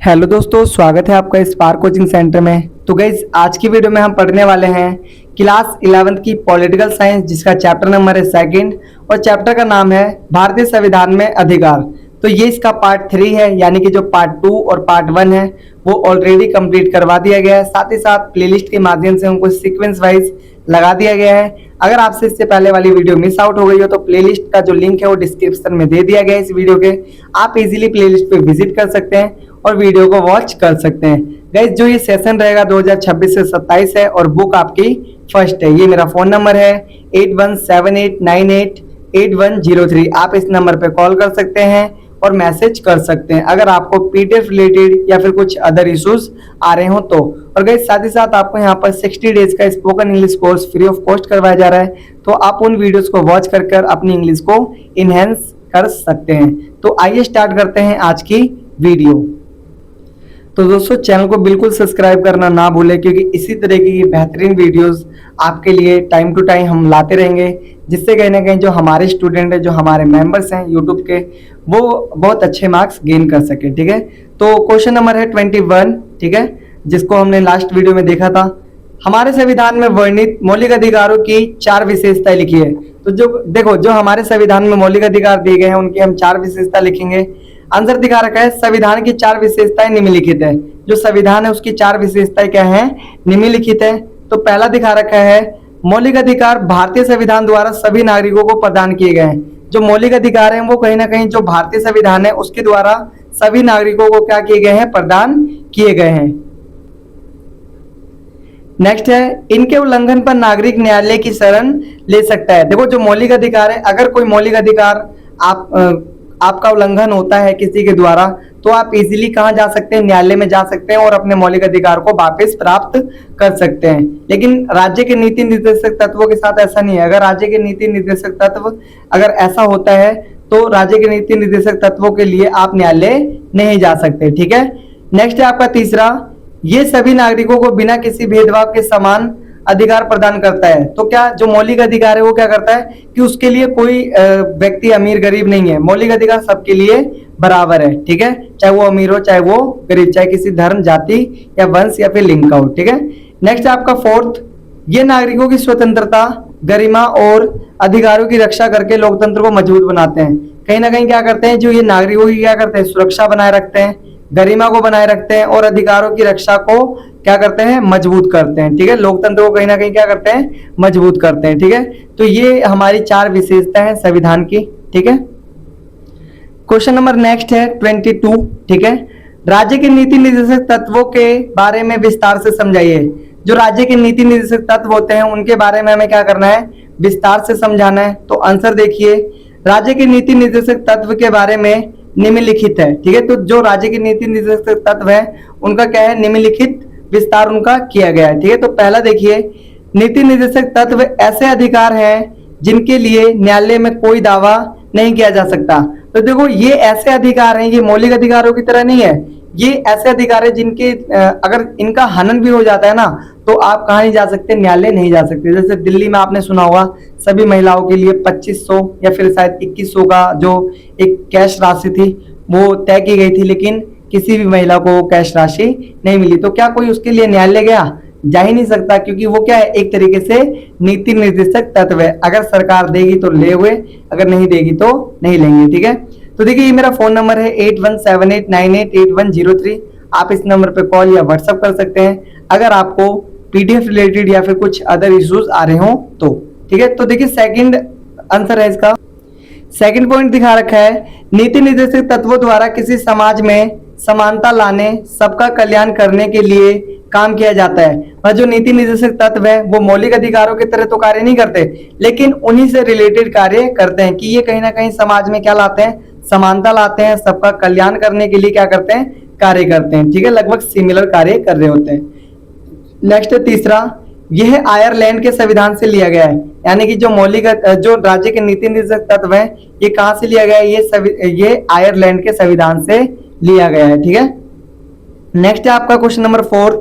Hello दोस्तों, स्वागत है आपका स्पार्क कोचिंग सेंटर में। तो गाइस, आज की वीडियो में हम पढ़ने वाले हैं क्लास 11th की पॉलिटिकल साइंस, जिसका चैप्टर नंबर है सेकंड और चैप्टर का नाम है भारतीय संविधान में अधिकार। तो ये इसका पार्ट 3 है, यानी कि जो पार्ट 2 और पार्ट 1 है वो ऑलरेडी कंप्लीट करवा दिया गया है। साथ ही साथ प्लेलिस्ट के माध्यम से उनको सीक्वेंस वाइज लगा दिया गया है। अगर आपसे इससे पहले वाली वीडियो मिस आउट हो गई हो तो प्लेलिस्ट का जो लिंक है वो डिस्क्रिप्शन में दे दिया गया है इस वीडियो के। आप इजीली प्लेलिस्ट पे विजिट कर सकते हैं और वीडियो को वॉच कर सकते हैं। गाइस, जो ये सेशन रहेगा 2026 से 27 है और बुक आपकी फर्स्ट है। ये मेरा फोन नंबर है 8178988103। आप इस नंबर पे कॉल कर सकते हैं और मैसेज कर सकते हैं अगर आपको पीडीएफ रिलेटेड या फिर कुछ अदर इश्यूज आ रहे हो तो। और गाइस, साथ ही साथ आपको यहाँ पर 60 डेज का spoken English course free of cost करवाया जा रहा है, तो आप उन वीडियोस को वॉच कर अपनी इंग्लिश को इनहेंस कर सकते हैं। तो आइए स्टार्ट करते हैं आज की वीडियो। तो दोस्तों, चैनल को बिल्कुल सब्सक्राइब करना ना भूलें, क्योंकि इसी तरह की बेहतरीन वीडियोस आपके लिए टाइम टू टाइम हम लाते रहेंगे, जिससे कहीं ना कहीं जो हमारे स्टूडेंट है, जो हमारे मेंबर्स हैं यूट्यूब के, वो बहुत अच्छे मार्क्स गेन कर सके। ठीक है, तो क्वेश्चन नंबर है 21, ठीक है, जिसको हमने लास्ट वीडियो में देखा था। हमारे संविधान में वर्णित मौलिक अधिकारों की 4 विशेषताएं लिखी है। तो जो देखो, जो हमारे संविधान में मौलिक अधिकार दिए गए हैं उनकी हम 4 विशेषता लिखेंगे। आंसर दिखा रखा है, संविधान की 4 विशेषताएं निम्नलिखित है। जो संविधान है उसकी 4 विशेषताएं क्या है? निम्नलिखित है। तो पहला दिखा रखा है, मौलिक अधिकार भारतीय संविधान द्वारा सभी नागरिकों को प्रदान किए गए हैं। जो मौलिक अधिकार हैं वो कहीं ना कहीं जो भारतीय संविधान है उसके द्वारा सभी नागरिकों को क्या किए गए हैं? प्रदान किए गए हैं। नेक्स्ट है, इनके उल्लंघन पर नागरिक न्यायालय की शरण ले सकता है। देखो, जो मौलिक अधिकार है, अगर कोई मौलिक अधिकार आपका उल्लंघन होता है किसी के द्वारा, तो आप इजीली कहां जा सकते हैं? न्यायालय में जा सकते हैं और अपने मौलिक अधिकार को वापस प्राप्त कर सकते हैं। लेकिन राज्य के नीति निर्देशक तत्वों के साथ ऐसा नहीं है। अगर राज्य के नीति निर्देशक तत्व अगर ऐसा होता है तो राज्य के नीति निर्देशक तत्वों के लिए आप न्यायालय नहीं जा सकते। ठीक है, नेक्स्ट है आपका तीसरा, ये सभी नागरिकों को बिना किसी भेदभाव के समान अधिकार प्रदान करता है। तो क्या जो मौलिक अधिकार है वो क्या करता है कि उसके लिए कोई व्यक्ति अमीर गरीब नहीं है। मौलिक अधिकार सबके लिए बराबर है। ठीक है, चाहे वो अमीर हो चाहे वो गरीब, चाहे किसी धर्म, जाति या वंश या फिर लिंग का हो। ठीक है, नेक्स्ट आपका फोर्थ, ये नागरिकों की स्वतंत्रता, गरिमा और अधिकारों की रक्षा करके लोकतंत्र को मजबूत बनाते हैं। कहीं ना कहीं क्या करते हैं, जो ये नागरिकों की क्या करते हैं? सुरक्षा बनाए रखते हैं, गरिमा को बनाए रखते हैं और अधिकारों की रक्षा को क्या करते हैं? मजबूत करते हैं। ठीक है, लोकतंत्र को कहीं ना कहीं क्या करते हैं? मजबूत करते हैं। ठीक है, तो ये हमारी 4 विशेषता है संविधान की। ठीक है, क्वेश्चन नंबर नेक्स्ट है 22। ठीक है, राज्य के नीति निर्देशक तत्वों के बारे में विस्तार से समझाइए। जो राज्य के नीति निर्देशक तत्व होते हैं उनके बारे में हमें क्या करना है? विस्तार से समझाना है। तो आंसर देखिए, राज्य के नीति निर्देशक तत्व के बारे में निम्नलिखित है। ठीक है, तो जो राज्य के नीति निर्देशक तत्व है उनका क्या है? निम्नलिखित विस्तार उनका किया गया है। ठीक है, तो पहला देखिए, नीति निर्देशक तत्व ऐसे अधिकार हैं जिनके लिए न्यायालय में कोई दावा नहीं किया जा सकता। तो देखो, ये ऐसे अधिकार हैं, ये मौलिक अधिकारों की तरह नहीं है। ये ऐसे अधिकार है जिनके अगर इनका हनन भी हो जाता है ना, तो आप कहाँ नहीं जा सकते? न्यायालय नहीं जा सकते। जैसे दिल्ली में आपने सुना होगा, सभी महिलाओं के लिए 2500 या फिर शायद 2100 का जो एक कैश राशि थी वो तय की गई थी, लेकिन किसी भी महिला को कैश राशि नहीं मिली। तो क्या कोई उसके लिए न्यायालय गया? जा ही नहीं सकता, क्योंकि वो क्या है? एक तरीके से नीति निर्देशक तत्व है। अगर सरकार देगी तो ले हुए, अगर नहीं देगी तो नहीं लेंगे। ठीक है, तो देखिए, ये मेरा फोन नंबर है 8178988103। आप इस नंबर पे कॉल या व्हाट्सएप कर सकते हैं अगर आपको पीडीएफ रिलेटेड या फिर कुछ अदर इश्यूज आ रहे हो तो। ठीक है, तो देखिए, सेकंड आंसर है इसका। सेकंड पॉइंट दिखा रखा है, नीति निर्देशक तत्वों द्वारा किसी समाज में समानता लाने, सबका कल्याण करने के लिए काम किया जाता है। और जो नीति निर्देशक तत्व है वो मौलिक अधिकारों की तरह तो कार्य नहीं करते, लेकिन उन्हीं से रिलेटेड कार्य करते हैं कि ये कहीं ना कहीं समाज में क्या लाते हैं? समानता लाते हैं, सबका कल्याण करने के लिए क्या करते हैं? कार्य करते हैं। ठीक है, लगभग सिमिलर कार्य कर रहे होते हैं। नेक्स्ट है तीसरा, यह आयरलैंड के संविधान से लिया गया है। यानी कि जो जो राज्य के नीति निर्देशक तत्व है ये कहां से लिया गया है? ये आयरलैंड के संविधान से लिया गया है। ठीक है, नेक्स्ट है आपका क्वेश्चन नंबर 4।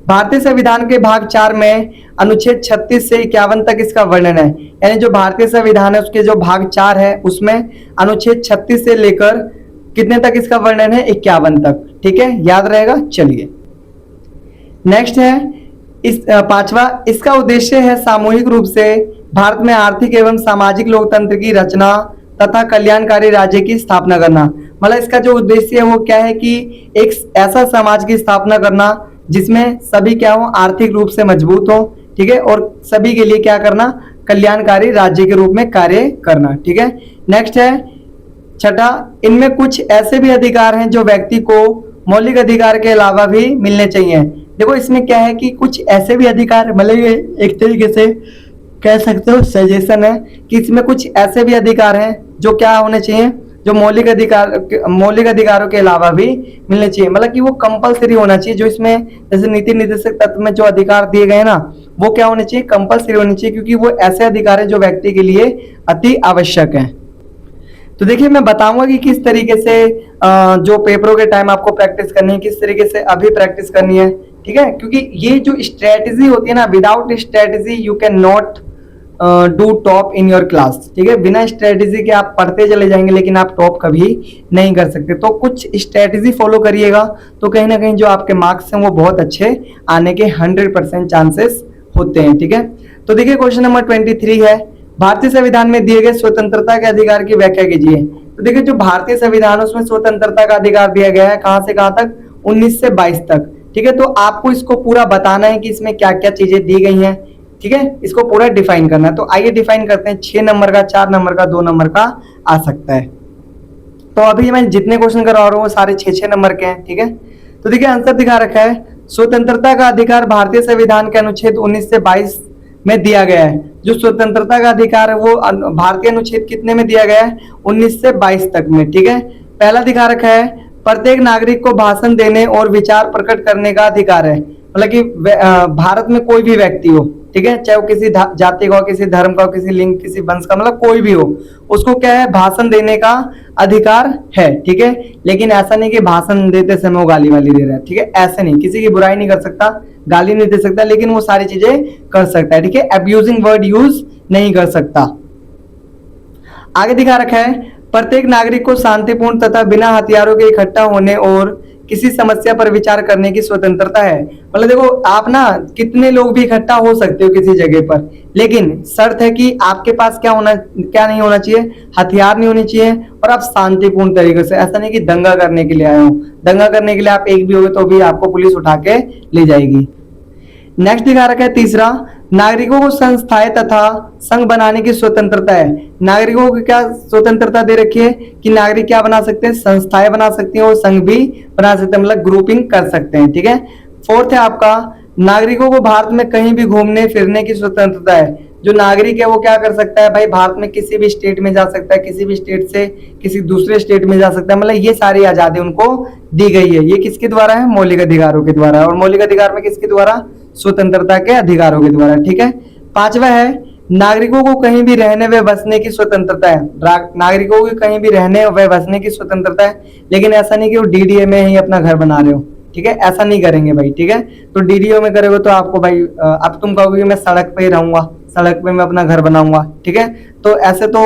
भारतीय संविधान के भाग 4 में अनुच्छेद 36 से 51 तक इसका वर्णन है। यानी जो भारतीय संविधान है उसके जो भाग 4 है उसमें अनुच्छेद 36 से लेकर कितने तक इसका वर्णन है? 51 तक। ठीक है, याद रहेगा। चलिए नेक्स्ट है इस पांचवा, इसका उद्देश्य है सामूहिक रूप से भारत में आर्थिक एवं सामाजिक लोकतंत्र की रचना तथा कल्याणकारी राज्य की स्थापना करना। मतलब इसका जो उद्देश्य है वो क्या है कि एक ऐसा समाज की स्थापना करना जिसमें सभी क्या हो, आर्थिक रूप से मजबूत हो, ठीक है, और सभी के लिए क्या करना, कल्याणकारी राज्य के रूप में कार्य करना, ठीक है। नेक्स्ट है छठा, इनमें कुछ ऐसे भी अधिकार हैं जो व्यक्ति को मौलिक अधिकार के अलावा भी मिलने चाहिए। देखो इसमें क्या है कि कुछ ऐसे भी अधिकार, मतलब ये एक तरीके से कह सकते हो सजेशन है कि इसमें कुछ ऐसे भी अधिकार हैं जो क्या होने चाहिए, जो मौलिक अधिकारों के अलावा भी मिलने चाहिए। मतलब कि वो कंपलसरी होना चाहिए। जो इसमें जैसे नीति निर्देशक तत्व में जो अधिकार दिए गए ना, वो क्या होने चाहिए, कंपलसरी होने चाहिए, क्योंकि वो ऐसे अधिकार है जो व्यक्ति के लिए अति आवश्यक है। तो देखिए मैं बताऊंगा कि किस तरीके से जो पेपरों के टाइम आपको प्रैक्टिस करनी है, किस तरीके से अभी प्रैक्टिस करनी है, ठीक है। क्योंकि ये जो स्ट्रेटेजी होती है ना, without strategy you can not do top in your class, ठीक है। बिना स्ट्रेटेजी के आप पढ़ते चले जाएंगे लेकिन आप टॉप कभी नहीं कर सकते। तो कुछ स्ट्रेटेजी फॉलो करिएगा तो कहीं ना कहीं जो आपके मार्क्स हैं वो बहुत अच्छे आने के 100% चांसेस होते हैं, ठीक है। तो देखिए क्वेश्चन नंबर 23 है, भारतीय संविधान में दिए गए स्वतंत्रता के अधिकार की व्याख्या कीजिए। तो देखिए जो भारतीय संविधान है उसमें स्वतंत्रता का अधिकार दिया गया है, कहां से कहां तक, 19 से 22 तक, ठीक है। तो आपको इसको पूरा बताना है कि इसमें क्या क्या चीजें दी गई हैं, ठीक है, इसको पूरा डिफाइन करना है। तो आइए डिफाइन करते हैं। 6 नंबर का, 4 नंबर का, 2 नंबर का आ सकता है। तो अभी मैं जितने क्वेश्चन करवा रहा हूँ वो सारे 6-6 नंबर के हैं, ठीक है। तो देखिए आंसर दिखा रखा है, स्वतंत्रता का अधिकार भारतीय संविधान के अनुच्छेद 19 से 22 में दिया गया है। जो स्वतंत्रता का अधिकार है वो भारतीय अनुच्छेद कितने में दिया गया है, 19 से 22 तक में, ठीक है। पहला दिखा रखा है, प्रत्येक नागरिक को भाषण देने और विचार प्रकट करने का अधिकार है। मतलब कि भारत में कोई भी व्यक्ति हो, ठीक है, चाहे वो किसी जाति का हो, किसी धर्म का हो, किसी लिंग, किसी वंश का, मतलब कोई भी हो, उसको क्या है, भाषण देने का अधिकार है, ठीक है। लेकिन ऐसा नहीं कि भाषण देते समय वो गाली वाली दे रहा है, ठीक है, ऐसे नहीं, किसी की बुराई नहीं कर सकता, गाली नहीं दे सकता, लेकिन वो सारी चीजें कर सकता है, ठीक है। अब्यूजिंग वर्ड यूज नहीं कर सकता। आगे दिखा रखा है, प्रत्येक नागरिक को शांतिपूर्ण तथा बिना हथियारों के इकट्ठा होने और किसी समस्या पर विचार करने की स्वतंत्रता है। मतलब देखो आप ना कितने लोग भी इकट्ठा हो सकते हो किसी जगह पर, लेकिन शर्त है कि आपके पास क्या नहीं होना चाहिए, हथियार नहीं होने चाहिए, और आप शांतिपूर्ण तरीके से, ऐसा नहीं कि दंगा करने के लिए आए हो। दंगा करने के लिए आप एक भी होगे तो भी आपको पुलिस उठा के ले जाएगी। नेक्स्ट दिखा रखा है तीसरा, नागरिकों को संस्थाएं तथा संघ बनाने की स्वतंत्रता है। नागरिकों को क्या स्वतंत्रता दे रखी है कि नागरिक क्या बना सकते हैं, संस्थाएं बना सकते हैं और संघ भी बना सकते हैं, मतलब ग्रुपिंग कर सकते हैं, ठीक है। फोर्थ है आपका, नागरिकों को भारत में कहीं भी घूमने फिरने की स्वतंत्रता है। जो नागरिक है वो क्या कर सकता है भाई, भारत में किसी भी स्टेट में जा सकता है, किसी भी स्टेट से किसी दूसरे स्टेट में जा सकता है, मतलब ये सारी आजादी उनको दी गई है। ये किसके द्वारा है, मौलिक अधिकारों के द्वारा, और मौलिक अधिकार में किसके द्वारा, स्वतंत्रता के अधिकारों के द्वारा, ठीक है। पांचवा है, नागरिकों को कहीं भी रहने व बसने की स्वतंत्रता है। नागरिकों को कहीं भी रहने व बसने की स्वतंत्रता है, लेकिन ऐसा नहीं कि वो डीडीए में ही अपना घर बना रहे हो, ठीक है, ऐसा नहीं करेंगे भाई, ठीक है। तो डीडीओ में करोगे तो आपको भाई अब तुम कहोगे मैं सड़क पे ही रहूंगा, सड़क पे मैं अपना घर बनाऊंगा, ठीक है, तो ऐसे तो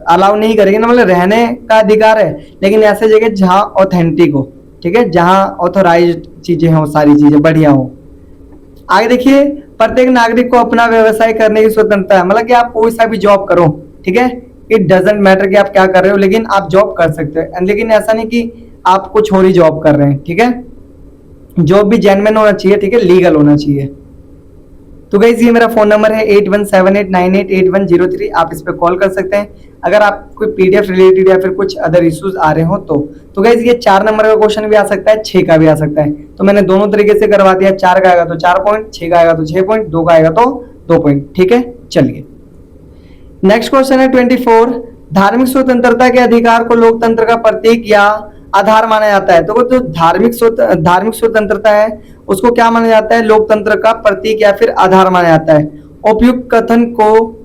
अलाउ नहीं करेंगे ना। मतलब रहने का अधिकार है, लेकिन ऐसे जगह जहाँ ऑथेंटिक हो, ठीक है, जहाँ ऑथोराइज्ड चीजें हो, सारी चीजें बढ़िया हो। आगे देखिए, प्रत्येक नागरिक को अपना व्यवसाय करने की स्वतंत्रता है। मतलब कि आप कोई सा भी जॉब करो, ठीक है, इट डजंट मैटर कि आप क्या कर रहे हो, लेकिन आप जॉब कर सकते हो। लेकिन ऐसा नहीं कि आप कुछ और ही जॉब कर रहे हैं, ठीक है। जॉब भी जेन्युइन होना चाहिए, ठीक है, लीगल होना चाहिए। तो गाइस ये मेरा फोन नंबर है 8178988103, आप इस पे कॉल कर सकते हैं अगर आप कोई पीडीएफ रिलेटेड या फिर कुछ अदर इश्यूज आ रहे हो तो गाइस ये 4 नंबर का क्वेश्चन भी आ सकता है, 6 का भी आ सकता है। तो मैंने दोनों तरीके से करवा दिया, 4 का आएगा तो 4 पॉइंट, 6 का आएगा तो 6 पॉइंट, 2 का आएगा तो 2 पॉइंट, ठीक है। चलिए नेक्स्ट क्वेश्चन है 24, धार्मिक स्वतंत्रता के अधिकार को लोकतंत्र का प्रतीक या आधार माना जाता है। तो वो जो धार्मिक स्वतंत्रता है उसको क्या माना जाता है, लोकतंत्र का प्रतीक या फिर आधार माना जाता है। उपयुक्त कथन को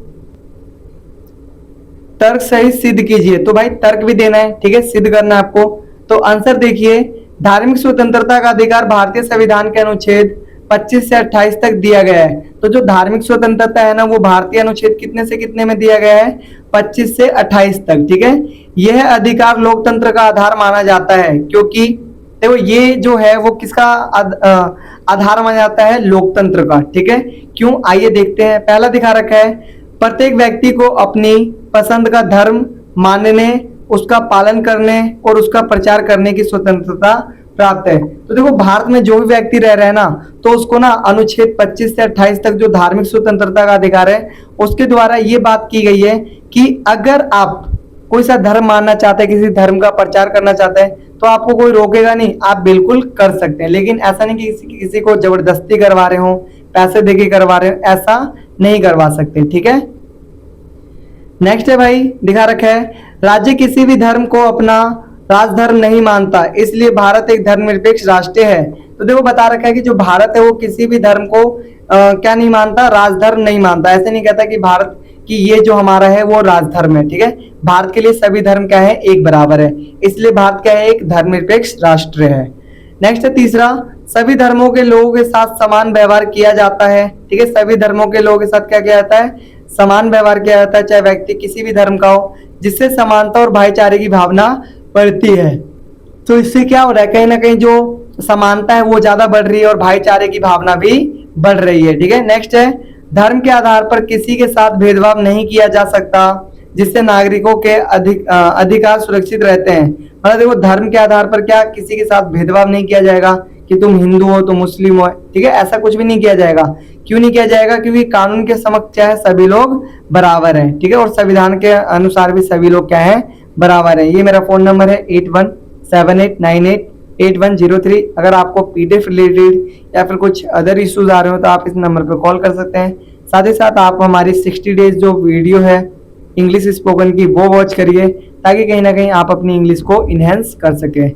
तर्क सहित सिद्ध कीजिए। तो भाई तर्क भी देना है, ठीक है, सिद्ध करना है आपको। तो आंसर देखिए, धार्मिक स्वतंत्रता का अधिकार भारतीय संविधान के अनुच्छेद 25 से 28 तक दिया गया है। तो जो धार्मिक स्वतंत्रता है ना, वो भारतीय अनुच्छेद कितने से कितने में दिया गया है, 25 से 28 तक, ठीक है। यह अधिकार लोकतंत्र का आधार माना जाता है क्योंकि देखो ये जो है वो किसका आधार माना जाता है, लोकतंत्र का। ठीक है, क्यों, आइए देखते हैं। पहला दिखा रखा है, प्रत्येक व्यक्ति को अपनी पसंद का धर्म मानने, उसका पालन करने और उसका प्रचार करने की स्वतंत्रता प्राप्त है। तो देखो भारत में जो भी व्यक्ति रह रहे हैं ना, तो उसको ना अनुच्छेद 25 से 28 तक जो धार्मिक स्वतंत्रता का अधिकार है, उसके द्वारा ये बात की गई है कि अगर आप कोई सा धर्म मानना चाहते हैं, किसी धर्म का प्रचार करना चाहते हैं, तो आपको कोई रोकेगा नहीं, आप बिल्कुल कर सकते हैं। लेकिन ऐसा नहीं कि किसी को जबरदस्ती करवा रहे हो, पैसे देके करवा रहे हो, ऐसा नहीं करवा सकते। ठीक है, नेक्स्ट है भाई, दिखा रखा है, राज्य किसी भी धर्म को अपना राजधर्म नहीं मानता, इसलिए भारत एक धर्मनिरपेक्ष राष्ट्र है। तो देखो बता रखा है कि जो भारत है वो किसी भी धर्म को क्या नहीं मानता, राजधर्म नहीं मानता। ऐसे नहीं कहता कि भारत कि ये जो हमारा है वो राजधर्म है। ठीक है, भारत के लिए सभी धर्म क्या है, एक बराबर है, इसलिए भारत क्या है, एक धर्मनिरपेक्ष राष्ट्र है। नेक्स्ट है तीसरा, सभी धर्मों के लोगों के साथ समान व्यवहार किया जाता है। ठीक है, सभी धर्मों के लोगों के साथ क्या किया जाता है, समान व्यवहार किया जाता है, चाहे व्यक्ति किसी भी धर्म का हो, जिससे समानता और भाईचारे की भावना बढ़ती है। तो इससे क्या हो रहा है, कहीं ना कहीं जो समानता है वो ज्यादा बढ़ रही है और भाईचारे की भावना भी बढ़ रही है। ठीक है, नेक्स्ट है, धर्म के आधार पर किसी के साथ भेदभाव नहीं किया जा सकता, जिससे नागरिकों के अधिकार सुरक्षित रहते हैं। मतलब देखो धर्म के आधार पर क्या किसी के साथ भेदभाव नहीं किया जाएगा कि तुम हिंदू हो तुम मुस्लिम हो। ठीक है, ऐसा कुछ भी नहीं किया जाएगा। क्यों नहीं किया जाएगा, क्योंकि कानून के समक्ष क्या है, सभी लोग बराबर हैं। ठीक है, और संविधान के अनुसार भी सभी लोग क्या है, बराबर है। ये मेरा फोन नंबर है 8178988103। अगर आपको पीडीएफ रिलेटेड या फिर कुछ अदर इश्यूज आ रहे हो तो आप इस नंबर पर कॉल कर सकते हैं। साथ ही साथ आप हमारी 60 डेज जो वीडियो है इंग्लिश स्पोकन की वो वॉच करिए, ताकि कहीं ना कहीं आप अपनी इंग्लिश को इनहेंस कर सके।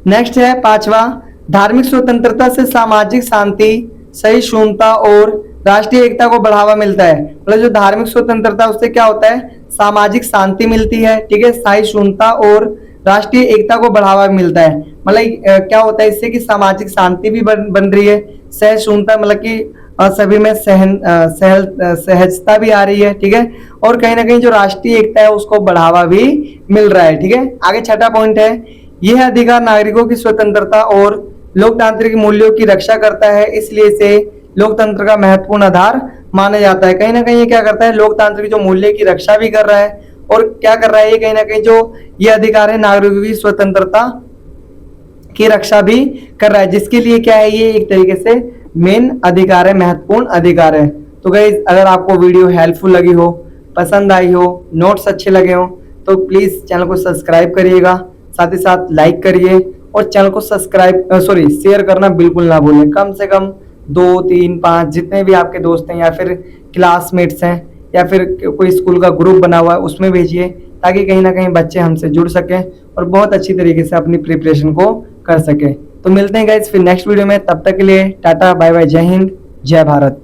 नेक्स्ट है पांचवा, धार्मिक स्वतंत्रता से सामाजिक शांति, सहिष्णुता और राष्ट्रीय एकता को बढ़ावा मिलता है। मतलब जो धार्मिक स्वतंत्रता उससे क्या होता है, सामाजिक शांति मिलती है। ठीक है, सहिष्णुता और राष्ट्रीय एकता को बढ़ावा मिलता है। मतलब क्या होता है इससे कि सामाजिक शांति भी बन रही है, सहिष्णुता मतलब कि सभी में सहजता भी आ रही है। ठीक है, और कहीं ना कहीं जो राष्ट्रीय एकता है उसको बढ़ावा भी मिल रहा है। ठीक है, आगे छठा पॉइंट है, यह अधिकार नागरिकों की स्वतंत्रता और लोकतांत्रिक मूल्यों की रक्षा करता है, इसलिए इसे लोकतंत्र का महत्वपूर्ण आधार माना जाता है। कहीं ना कहीं ये क्या करता है, लोकतांत्रिक जो मूल्य की रक्षा भी कर रहा है, और क्या कर रहा है ये, कहीं ना कहीं जो ये अधिकार है नागरिकों की स्वतंत्रता की रक्षा भी कर रहा है, जिसके लिए क्या है, ये एक तरीके से मेन अधिकार है, महत्वपूर्ण अधिकार है। तो गाइस अगर आपको वीडियो हेल्पफुल लगी हो, पसंद आई हो, नोट्स अच्छे लगे हो, तो प्लीज चैनल को सब्सक्राइब करिएगा, साथ ही साथ लाइक करिए, और चैनल को शेयर करना बिल्कुल ना भूलें। कम से कम 2, 3, 5 जितने भी आपके दोस्त हैं या फिर क्लासमेट्स हैं या फिर कोई स्कूल का ग्रुप बना हुआ है उसमें भेजिए, ताकि कहीं ना कहीं बच्चे हमसे जुड़ सकें और बहुत अच्छी तरीके से अपनी प्रिपरेशन को कर सकें। तो मिलते हैं गाइस फिर नेक्स्ट वीडियो में, तब तक के लिए टाटा बाय बाय, जय हिंद, जय भारत।